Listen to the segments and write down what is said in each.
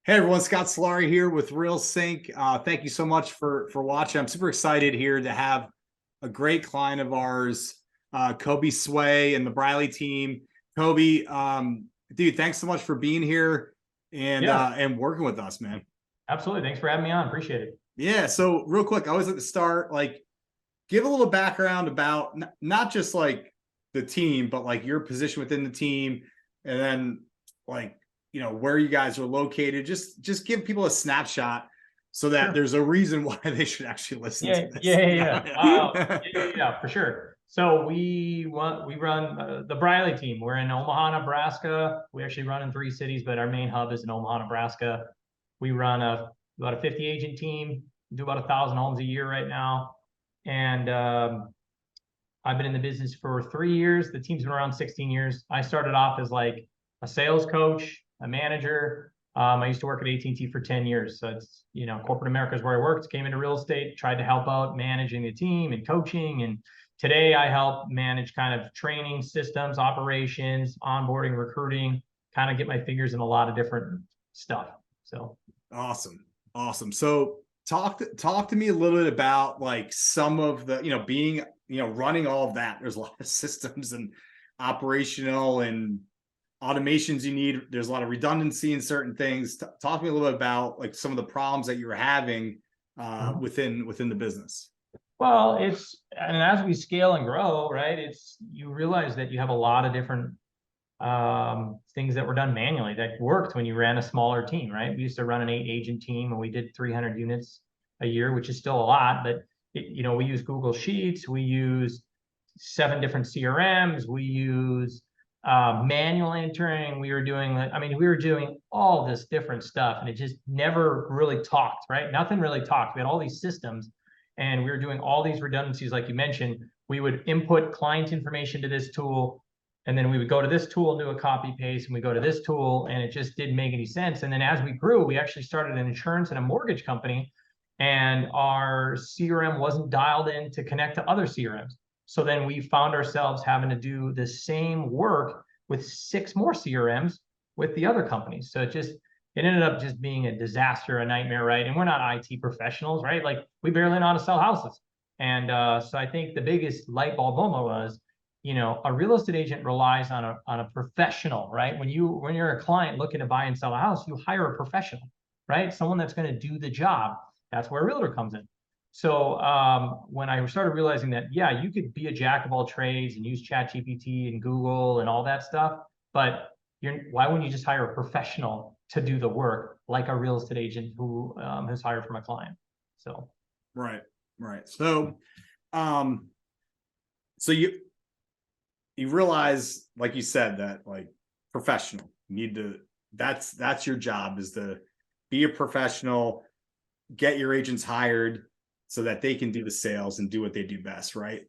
Hey everyone, Scott Solari here with Real Synch. Thank you so much for watching. I'm super excited here to have a great client of ours, Koby Sway and the Briley team. Koby, dude, thanks so much for being here and working with us, man. Absolutely. Thanks for having me on. Appreciate it. Yeah. So real quick, I always like to start, like, give a little background about not just like the team, but like your position within the team, and then like, you know, where you guys are located. Just give people a snapshot so that there's a reason why they should actually listen to this. Yeah, for sure. So we run the Briley team. We're in Omaha, Nebraska. We actually run in 3 cities, but our main hub is in Omaha, Nebraska. We run about a 50 agent team, do about 1,000 homes a year right now. And I've been in the business for 3 years. The team's been around 16 years. I started off as like a sales coach, a manager. I used to work at AT&T for 10 years. So it's, you know, corporate America is where I worked, came into real estate, tried to help out managing the team and coaching. And today I help manage kind of training systems, operations, onboarding, recruiting, kind of get my fingers in a lot of different stuff. So awesome. So talk to me a little bit about like some of the, you know, being, you know, running all of that. There's a lot of systems and operational and automations you need. There's a lot of redundancy in certain things. Talk to me a little bit about like some of the problems that you were having within the business. Well, and as we scale and grow, right, you realize that you have a lot of different things that were done manually that worked when you ran a smaller team, right? We used to run an 8 agent team and we did 300 units a year, which is still a lot, but you know, we use Google Sheets, we use 7 different CRMs, we use manual entering. We were doing all this different stuff, and it just never really talked, right? Nothing really talked. We had all these systems, and we were doing all these redundancies, like you mentioned. We would input client information to this tool, and then we would go to this tool and do a copy paste, and we go to this tool, and it just didn't make any sense. And then as we grew, we actually started an insurance and a mortgage company, and our CRM wasn't dialed in to connect to other CRMs. So then we found ourselves having to do the same work with 6 more CRMs with the other companies. So it ended up just being a disaster, a nightmare, right? And we're not IT professionals, right? Like we barely know how to sell houses. And so I think the biggest light bulb moment was, you know, a real estate agent relies on a professional, right? When you're a client looking to buy and sell a house, you hire a professional, right? Someone that's going to do the job. That's where a realtor comes in. So when I started realizing that, yeah, you could be a jack of all trades and use ChatGPT and Google and all that stuff, but why wouldn't you just hire a professional to do the work, like a real estate agent who has hired from a client? So right. So so you realize, like you said, that like professional, you need to, that's your job, is to be a professional, get your agents hired so that they can do the sales and do what they do best, right?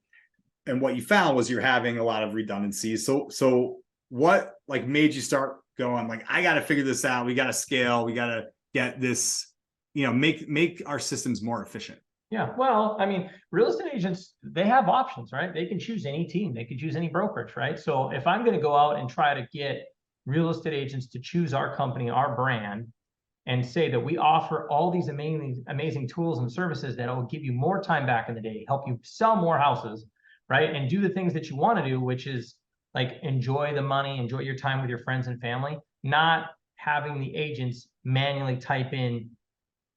And what you found was you're having a lot of redundancies. So what like made you start going like, I got to figure this out. We got to scale. We got to get this, you know, make our systems more efficient. Yeah, well, I mean, real estate agents, they have options, right? They can choose any team. They could choose any brokerage, right? So if I'm going to go out and try to get real estate agents to choose our company, our brand, and say that we offer all these amazing tools and services that will give you more time back in the day, help you sell more houses, right? And do the things that you want to do, which is like enjoy the money, enjoy your time with your friends and family, not having the agents manually type in,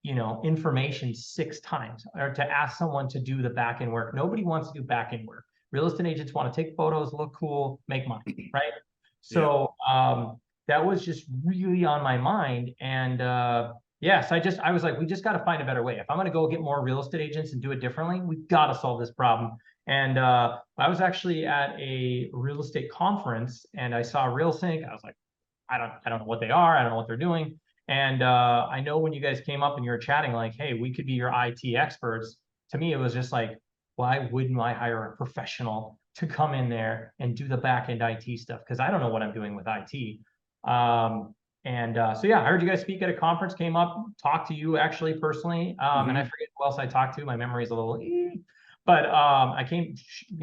you know, information 6 times or to ask someone to do the back end work. Nobody wants to do back end work. Real estate agents want to take photos, look cool, make money, right? So that was just really on my mind. And yes, I was like, we just got to find a better way. If I'm going to go get more real estate agents and do it differently, we've got to solve this problem. And I was actually at a real estate conference and I saw Realsynch. I was like, I don't know what they are. I don't know what they're doing. And I know when you guys came up and you were chatting like, hey, we could be your IT experts. To me, it was just like, why wouldn't I hire a professional to come in there and do the back end IT stuff? Because I don't know what I'm doing with IT. So yeah, I heard you guys speak at a conference, came up, talked to you actually personally. And I forget who else I talked to. My memory is a little, But I came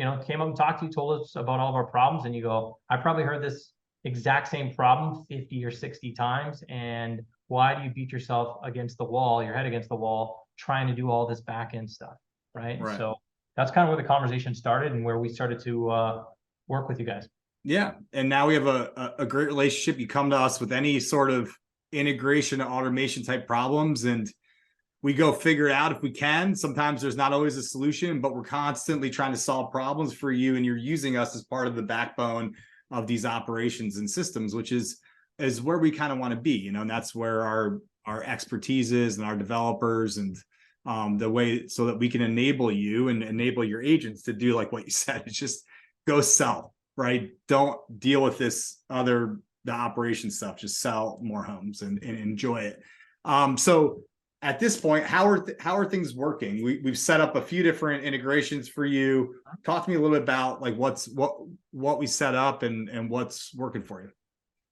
up and talked to you, told us about all of our problems, and you go, I probably heard this exact same problem 50 or 60 times, and why do you beat yourself against the wall, your head against the wall, trying to do all this back end stuff, right? Right. So that's kind of where the conversation started and where we started to work with you guys. Yeah. And now we have a great relationship. You come to us with any sort of integration automation type problems, and we go figure it out if we can. Sometimes there's not always a solution, but we're constantly trying to solve problems for you, and you're using us as part of the backbone of these operations and systems, which is where we kind of want to be, you know, and that's where our expertise is, and our developers, and the way, so that we can enable you and enable your agents to do like what you said. It's just go sell, right? Don't deal with this the operation stuff. Just sell more homes and enjoy it. So at this point, how are things working? We've set up a few different integrations for you. Talk to me a little bit about like what we set up and what's working for you.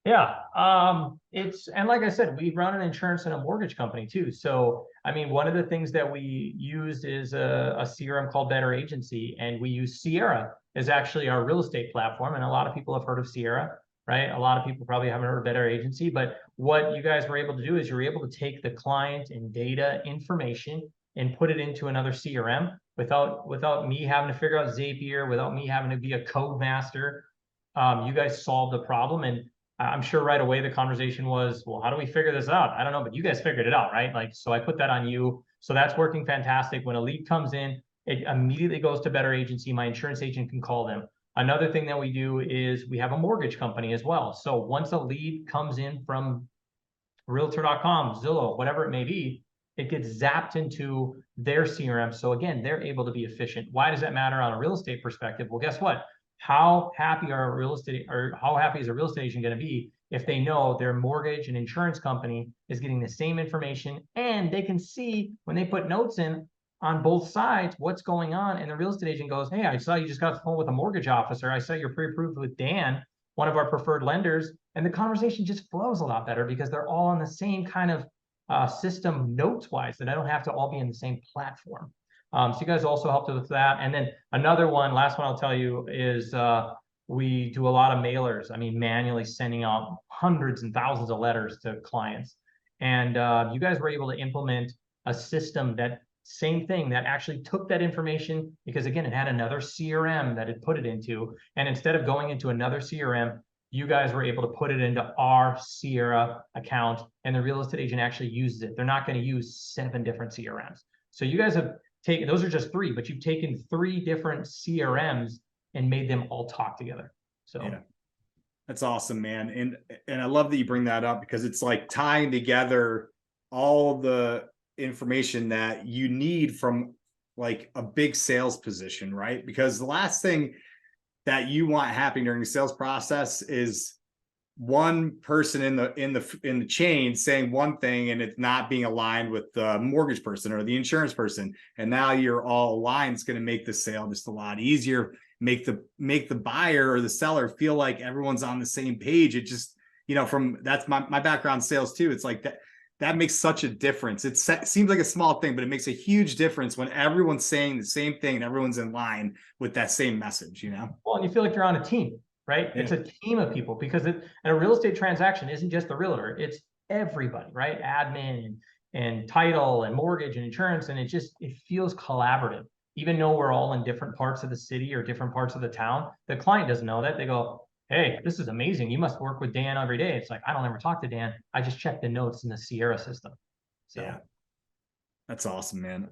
Yeah, and like I said, we run an insurance and a mortgage company too. So, I mean, one of the things that we used is a CRM called Better Agency, and we use Sierra as actually our real estate platform. And a lot of people have heard of Sierra, right? A lot of people probably haven't heard of Better Agency, but what you guys were able to do is you're able to take the client and data information and put it into another CRM without me having to figure out Zapier, without me having to be a code master. You guys solved the problem, and I'm sure right away the conversation was, well, how do we figure this out? I don't know, but you guys figured it out, right? Like, so I put that on you. So that's working fantastic. When a lead comes in, it immediately goes to Better Agency. My insurance agent can call them. Another thing that we do is we have a mortgage company as well. So once a lead comes in from Realtor.com, Zillow, whatever it may be, it gets zapped into their CRM. So again, they're able to be efficient. Why does that matter on a real estate perspective? Well, guess what? How happy is a real estate agent going to be if they know their mortgage and insurance company is getting the same information, and they can see when they put notes in on both sides what's going on, and the real estate agent goes, hey, I saw you just got off the phone with a mortgage officer. I saw you're pre-approved with Dan, one of our preferred lenders, and the conversation just flows a lot better because they're all on the same kind of system notes-wise, that I don't have to all be in the same platform. So you guys also helped with that. And then another one, last one I'll tell you is we do a lot of mailers. I mean, manually sending out hundreds and thousands of letters to clients. And you guys were able to implement a system that same thing that actually took that information, because again, it had another CRM that it put it into. And instead of going into another CRM, you guys were able to put it into our Sierra account, and the real estate agent actually uses it. They're not going to use 7 different CRMs. So you guys have taken, those are just 3, but you've taken 3 different CRMs and made them all talk together. So yeah, that's awesome, man. And I love that you bring that up, because it's like tying together all the information that you need from like a big sales position, right? Because the last thing that you want happening during the sales process is one person in the chain saying one thing and it's not being aligned with the mortgage person or the insurance person, and now you're all aligned. It's going to make the sale just a lot easier, make the buyer or the seller feel like everyone's on the same page. It just, you know, from that's my background, sales too. It's like that makes such a difference. It seems like a small thing, but it makes a huge difference when everyone's saying the same thing and everyone's in line with that same message, you know? Well, and you feel like you're on a team, right? Yeah. It's a team of people, because and a real estate transaction isn't just the realtor, it's everybody, right? Admin and title and mortgage and insurance. And it feels collaborative. Even though we're all in different parts of the city or different parts of the town, the client doesn't know that. They go, hey, this is amazing. You must work with Dan every day. It's like, I don't ever talk to Dan. I just check the notes in the Sierra system. So yeah, that's awesome, man.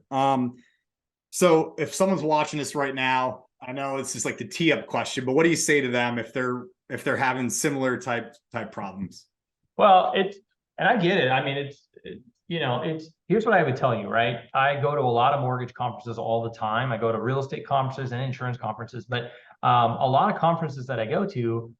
So if someone's watching this right now, I know it's just like the tee up question, but what do you say to them if they're having similar type problems? Well, and I get it. I mean, here's what I would tell you, right? I go to a lot of mortgage conferences all the time. I go to real estate conferences and insurance conferences, but a lot of conferences that I go to,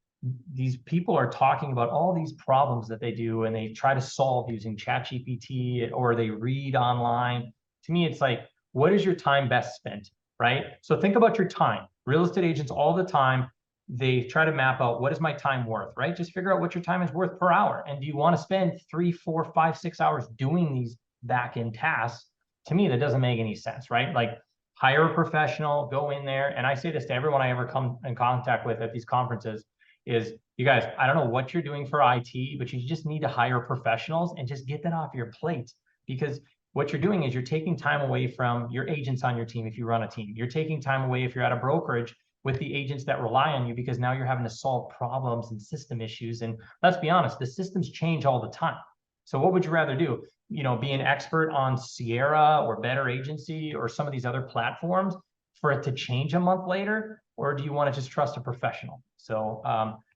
these people are talking about all these problems that they do, and they try to solve using ChatGPT, or they read online. To me, it's like, what is your time best spent, right? So think about your time. Real estate agents all the time, they try to map out, what is my time worth, right? Just figure out what your time is worth per hour. And do you want to spend 3, 4, 5, 6 hours doing these back-end tasks? To me, that doesn't make any sense, right? Like, hire a professional, go in there. And I say this to everyone I ever come in contact with at these conferences is, you guys, I don't know what you're doing for IT, but you just need to hire professionals and just get that off your plate. Because what you're doing is you're taking time away from your agents on your team if you run a team. You're taking time away if you're at a brokerage with the agents that rely on you, because now you're having to solve problems and system issues. And let's be honest, the systems change all the time. So what would you rather do? Be an expert on Sierra or Better Agency or some of these other platforms for it to change a month later? Or do you want to just trust a professional? So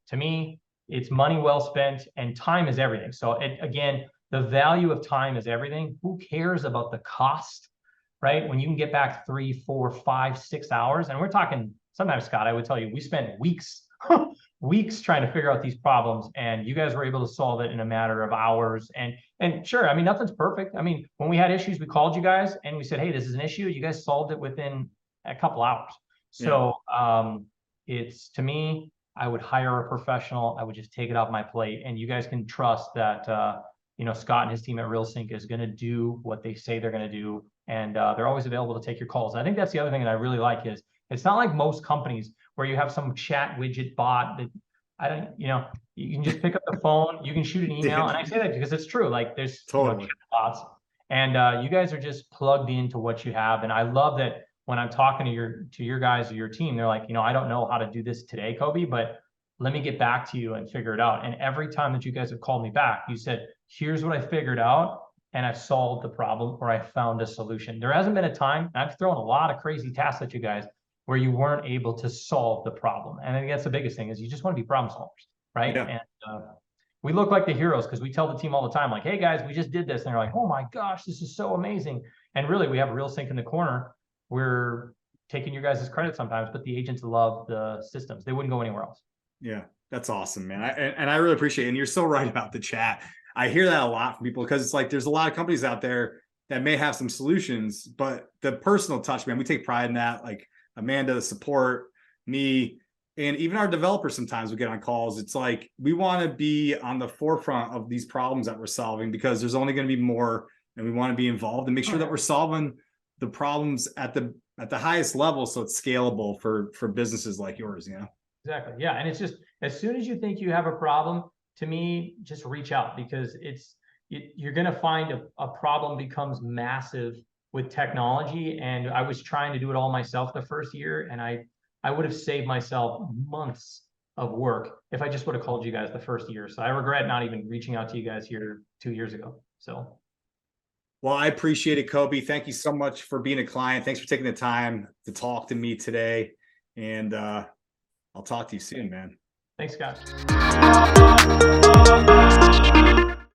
to me, it's money well spent, and time is everything. So again, the value of time is everything. Who cares about the cost, right? When you can get back 3, 4, 5, 6 hours, and we're talking sometimes, Scott, I would tell you, we spent weeks, weeks trying to figure out these problems, and you guys were able to solve it in a matter of hours. And sure, I mean, nothing's perfect. I mean, when we had issues, we called you guys and we said, hey, this is an issue. You guys solved it within a couple hours. So it's, to me, I would hire a professional. I would just take it off my plate, and you guys can trust that, Scott and his team at Realsynch is going to do what they say they're going to do. And they're always available to take your calls. I think that's the other thing that I really like is, it's not like most companies where you have some chat widget bot that you can just pick up the phone, you can shoot an email. And I say that because it's true. Like there's totally bots, and you guys are just plugged into what you have. And I love that when I'm talking to your guys or your team, they're like, I don't know how to do this today, Koby, but let me get back to you and figure it out. And every time that you guys have called me back, you said, here's what I figured out, and I've solved the problem, or I found a solution. There hasn't been a time, I've thrown a lot of crazy tasks at you guys where you weren't able to solve the problem. And I think that's the biggest thing, is you just want to be problem solvers, right? Yeah. And we look like the heroes because we tell the team all the time, like, hey guys, we just did this. And they're like, oh my gosh, this is so amazing. And really, we have Realsynch in the corner. We're taking your guys' credit sometimes, but the agents love the systems. They wouldn't go anywhere else. Yeah, that's awesome, man. And I really appreciate it. And you're so right about the chat. I hear that a lot from people, because it's like, there's a lot of companies out there that may have some solutions, but the personal touch, man, we take pride in that. Like Amanda, the support, me, and even our developers, sometimes we get on calls. It's like, we want to be on the forefront of these problems that we're solving, because there's only going to be more, and we want to be involved and make sure that we're solving the problems at the highest level, so it's scalable for businesses like yours. Exactly. Yeah. And it's just, as soon as you think you have a problem, to me, just reach out, because you're going to find a problem becomes massive with technology. And I was trying to do it all myself the first year, and I would have saved myself months of work if I just would have called you guys the first year. So I regret not even reaching out to you guys here 2 years ago. So. Well, I appreciate it, Koby. Thank you so much for being a client. Thanks for taking the time to talk to me today. And I'll talk to you soon, man. Thanks, Scott.